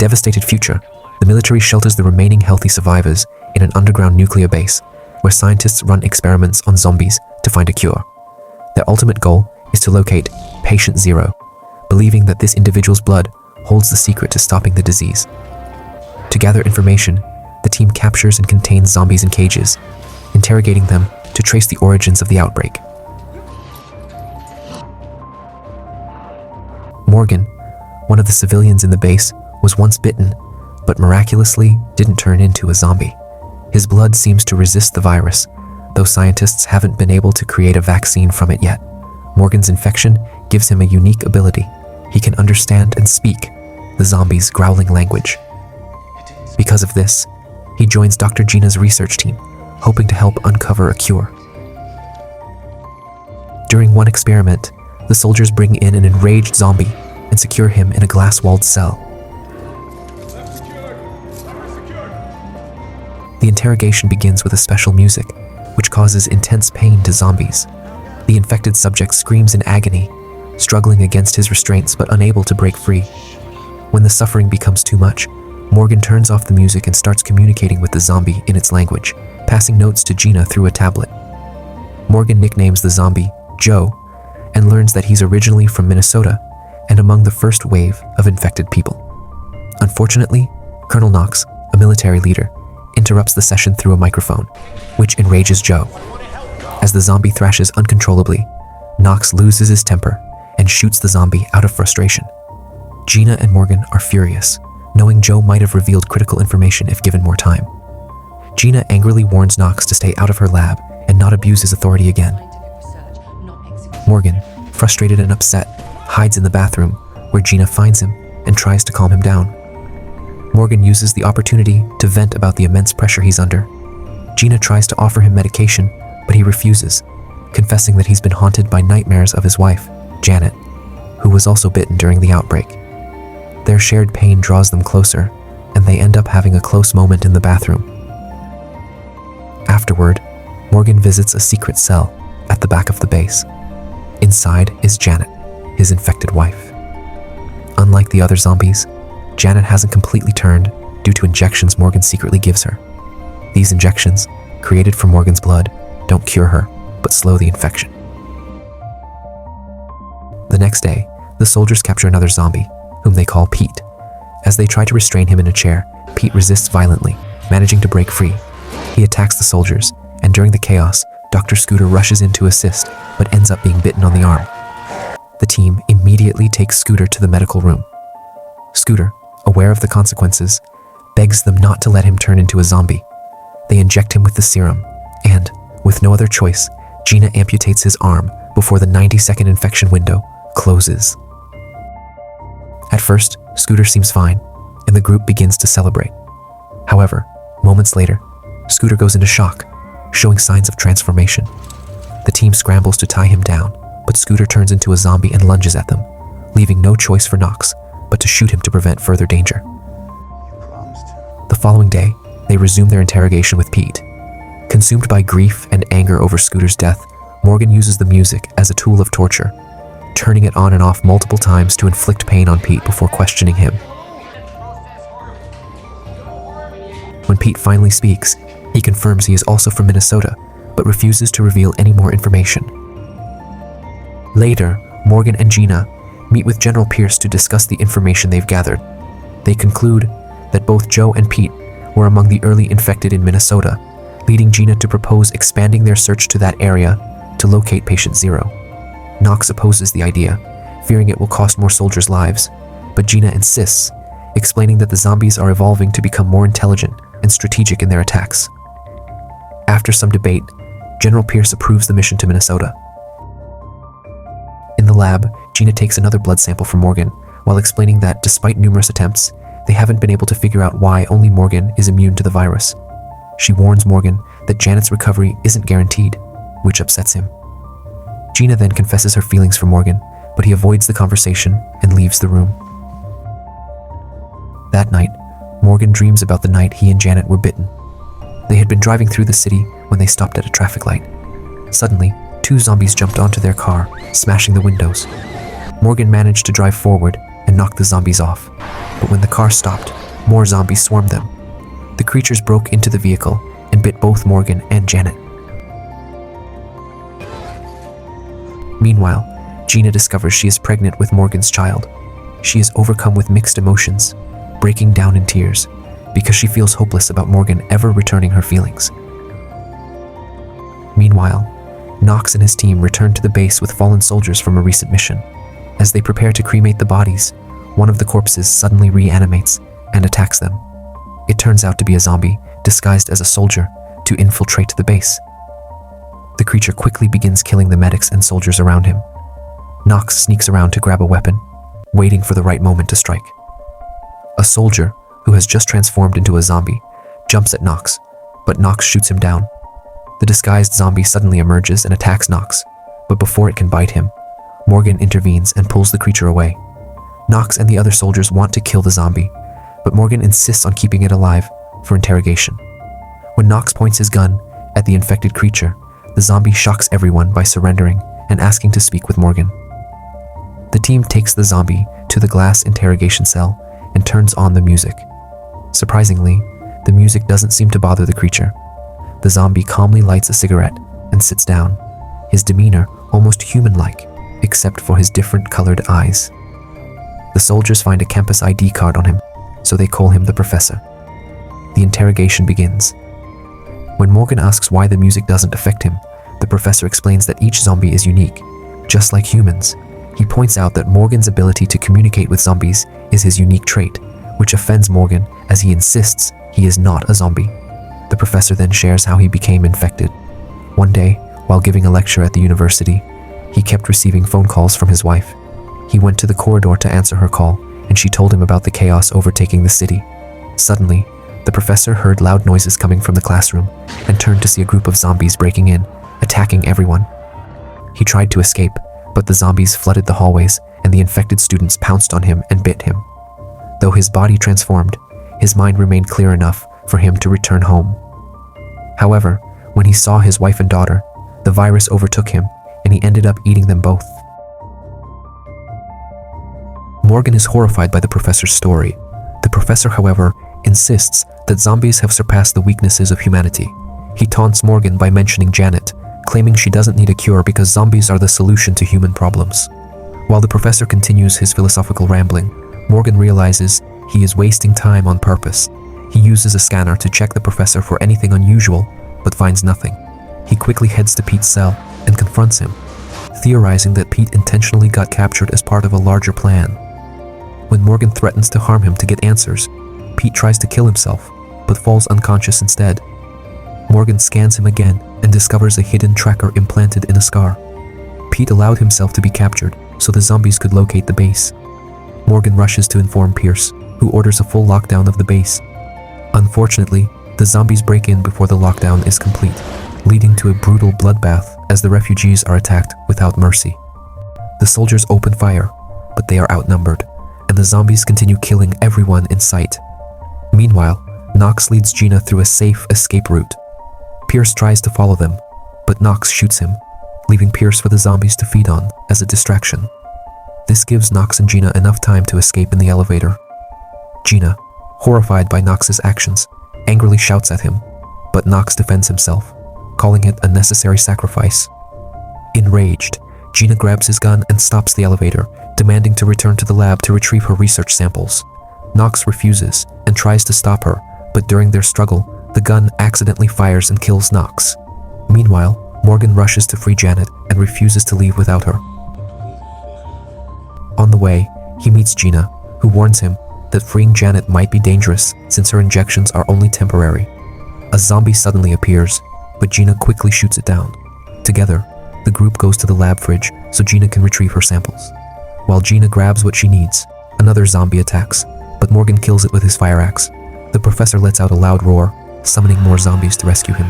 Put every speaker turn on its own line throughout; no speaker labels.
devastated future, the military shelters the remaining healthy survivors in an underground nuclear base where scientists run experiments on zombies to find a cure. Their ultimate goal is to locate Patient Zero, believing that this individual's blood holds the secret to stopping the disease. To gather information, the team captures and contains zombies in cages, interrogating them to trace the origins of the outbreak. Morgan, one of the civilians in the base, was once bitten, but miraculously didn't turn into a zombie. His blood seems to resist the virus, though scientists haven't been able to create a vaccine from it yet. Morgan's infection gives him a unique ability. He can understand and speak the zombies' growling language. Because of this, he joins Dr. Gina's research team, hoping to help uncover a cure. During one experiment, the soldiers bring in an enraged zombie and secure him in a glass-walled cell. The interrogation begins with a special music, which causes intense pain to zombies. The infected subject screams in agony, struggling against his restraints but unable to break free. When the suffering becomes too much, Morgan turns off the music and starts communicating with the zombie in its language, passing notes to Gina through a tablet. Morgan nicknames the zombie Joe and learns that he's originally from Minnesota and among the first wave of infected people. Unfortunately, Colonel Knox, a military leader, interrupts the session through a microphone, which enrages Joe. As the zombie thrashes uncontrollably, Knox loses his temper and shoots the zombie out of frustration. Gina and Morgan are furious, knowing Joe might have revealed critical information if given more time. Gina angrily warns Knox to stay out of her lab and not abuse his authority again. Morgan, frustrated and upset, hides in the bathroom, where Gina finds him and tries to calm him down. Morgan uses the opportunity to vent about the immense pressure he's under. Gina tries to offer him medication, but he refuses, confessing that he's been haunted by nightmares of his wife, Janet, who was also bitten during the outbreak. Their shared pain draws them closer, and they end up having a close moment in the bathroom. Afterward, Morgan visits a secret cell at the back of the base. Inside is Janet, his infected wife. Unlike the other zombies, Janet hasn't completely turned due to injections Morgan secretly gives her. These injections, created from Morgan's blood, don't cure her, but slow the infection. The next day, the soldiers capture another zombie, whom they call Pete. As they try to restrain him in a chair, Pete resists violently, managing to break free. He attacks the soldiers, and during the chaos, Dr. Scooter rushes in to assist, but ends up being bitten on the arm. The team immediately takes Scooter to the medical room. Scooter, aware of the consequences, begs them not to let him turn into a zombie. They inject him with the serum, and, with no other choice, Gina amputates his arm before the 90-second infection window closes. At first, Scooter seems fine, and the group begins to celebrate. However, moments later, Scooter goes into shock, showing signs of transformation. The team scrambles to tie him down, but Scooter turns into a zombie and lunges at them, leaving no choice for Knox but to shoot him to prevent further danger. The following day, they resume their interrogation with Pete. Consumed by grief and anger over Scooter's death, Morgan uses the music as a tool of torture, turning it on and off multiple times to inflict pain on Pete before questioning him. When Pete finally speaks, he confirms he is also from Minnesota, but refuses to reveal any more information. Later, Morgan and Gina meet with General Pierce to discuss the information they've gathered. They conclude that both Joe and Pete were among the early infected in Minnesota, leading Gina to propose expanding their search to that area to locate Patient Zero. Knox opposes the idea, fearing it will cost more soldiers' lives, but Gina insists, explaining that the zombies are evolving to become more intelligent and strategic in their attacks. After some debate, General Pierce approves the mission to Minnesota. In the lab, Gina takes another blood sample from Morgan, while explaining that despite numerous attempts, they haven't been able to figure out why only Morgan is immune to the virus. She warns Morgan that Janet's recovery isn't guaranteed, which upsets him. Gina then confesses her feelings for Morgan, but he avoids the conversation and leaves the room. That night, Morgan dreams about the night he and Janet were bitten. They had been driving through the city when they stopped at a traffic light. Suddenly, 2 zombies jumped onto their car, smashing the windows. Morgan managed to drive forward and and knocked the zombies off. But when the car stopped, more zombies swarmed them. The creatures broke into the vehicle and bit both Morgan and Janet. Meanwhile, Gina discovers she is pregnant with Morgan's child. She is overcome with mixed emotions, breaking down in tears because she feels hopeless about Morgan ever returning her feelings. Meanwhile, Knox and his team return to the base with fallen soldiers from a recent mission. As they prepare to cremate the bodies, one of the corpses suddenly reanimates and attacks them. It turns out to be a zombie disguised as a soldier to infiltrate the base. The creature quickly begins killing the medics and soldiers around him. Knox sneaks around to grab a weapon, waiting for the right moment to strike. A soldier, who has just transformed into a zombie, jumps at Knox, but Knox shoots him down. The disguised zombie suddenly emerges and attacks Knox, but before it can bite him, Morgan intervenes and pulls the creature away. Knox and the other soldiers want to kill the zombie, but Morgan insists on keeping it alive for interrogation. When Knox points his gun at the infected creature, the zombie shocks everyone by surrendering and asking to speak with Morgan. The team takes the zombie to the glass interrogation cell and turns on the music. Surprisingly, the music doesn't seem to bother the creature. The zombie calmly lights a cigarette and sits down, his demeanor almost human-like, except for his different colored eyes. The soldiers find a campus ID card on him, so they call him the professor. The interrogation begins. When Morgan asks why the music doesn't affect him, the professor explains that each zombie is unique, just like humans. He points out that Morgan's ability to communicate with zombies is his unique trait, which offends Morgan as he insists he is not a zombie. The professor then shares how he became infected. One day, while giving a lecture at the university, he kept receiving phone calls from his wife. He went to the corridor to answer her call, and she told him about the chaos overtaking the city. Suddenly, the professor heard loud noises coming from the classroom and turned to see a group of zombies breaking in, attacking everyone. He tried to escape, but the zombies flooded the hallways and the infected students pounced on him and bit him. Though his body transformed, his mind remained clear enough for him to return home. However, when he saw his wife and daughter, the virus overtook him and he ended up eating them both. Morgan is horrified by the professor's story. The professor, however, insists that zombies have surpassed the weaknesses of humanity. He taunts Morgan by mentioning Janet, claiming she doesn't need a cure because zombies are the solution to human problems. While the professor continues his philosophical rambling, Morgan realizes he is wasting time on purpose. He uses a scanner to check the professor for anything unusual, but finds nothing. He quickly heads to Pete's cell and confronts him, theorizing that Pete intentionally got captured as part of a larger plan. When Morgan threatens to harm him to get answers, Pete tries to kill himself, but falls unconscious instead. Morgan scans him again and discovers a hidden tracker implanted in a scar. Pete allowed himself to be captured so the zombies could locate the base. Morgan rushes to inform Pierce, who orders a full lockdown of the base. Unfortunately, the zombies break in before the lockdown is complete, leading to a brutal bloodbath as the refugees are attacked without mercy. The soldiers open fire, but they are outnumbered, and the zombies continue killing everyone in sight. Meanwhile, Knox leads Gina through a safe escape route. Pierce tries to follow them, but Knox shoots him, leaving Pierce for the zombies to feed on as a distraction. This gives Knox and Gina enough time to escape in the elevator. Gina, horrified by Knox's actions, angrily shouts at him, but Knox defends himself, calling it a necessary sacrifice. Enraged, Gina grabs his gun and stops the elevator, demanding to return to the lab to retrieve her research samples. Knox refuses and tries to stop her, but during their struggle, the gun accidentally fires and kills Knox. Meanwhile, Morgan rushes to free Janet and refuses to leave without her. On the way, he meets Gina, who warns him that freeing Janet might be dangerous since her injections are only temporary. A zombie suddenly appears, but Gina quickly shoots it down. Together, the group goes to the lab fridge so Gina can retrieve her samples. While Gina grabs what she needs, another zombie attacks, but Morgan kills it with his fire axe. The professor lets out a loud roar, summoning more zombies to rescue him.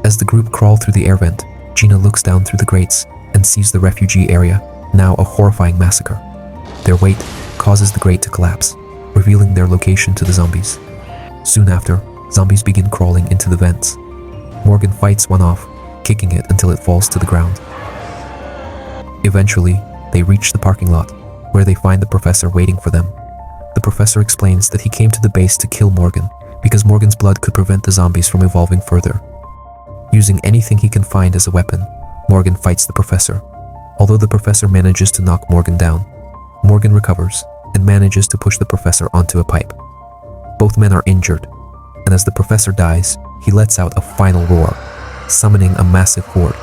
As the group crawl through the air vent, Gina looks down through the grates and sees the refugee area, now a horrifying massacre. Their weight causes the grate to collapse, revealing their location to the zombies. Soon after, zombies begin crawling into the vents. Morgan fights one off, kicking it until it falls to the ground. Eventually, they reach the parking lot, where they find the professor waiting for them. The professor explains that he came to the base to kill Morgan because Morgan's blood could prevent the zombies from evolving further. Using anything he can find as a weapon, Morgan fights the professor. Although the professor manages to knock Morgan down, Morgan recovers and manages to push the professor onto a pipe. Both men are injured, and as the professor dies, he lets out a final roar, summoning a massive horde.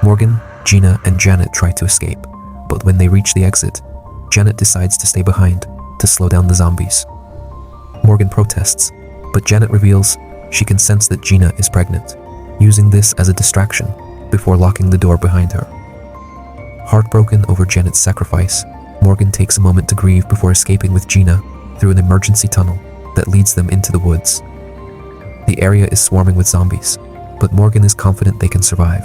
Morgan, Gina, and Janet try to escape, but when they reach the exit, Janet decides to stay behind to slow down the zombies. Morgan protests, but Janet reveals she can sense that Gina is pregnant, using this as a distraction before locking the door behind her. Heartbroken over Janet's sacrifice, Morgan takes a moment to grieve before escaping with Gina through an emergency tunnel that leads them into the woods. The area is swarming with zombies, but Morgan is confident they can survive.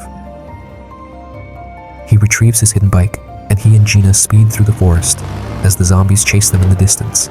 He retrieves his hidden bike, and he and Gina speed through the forest as the zombies chase them in the distance,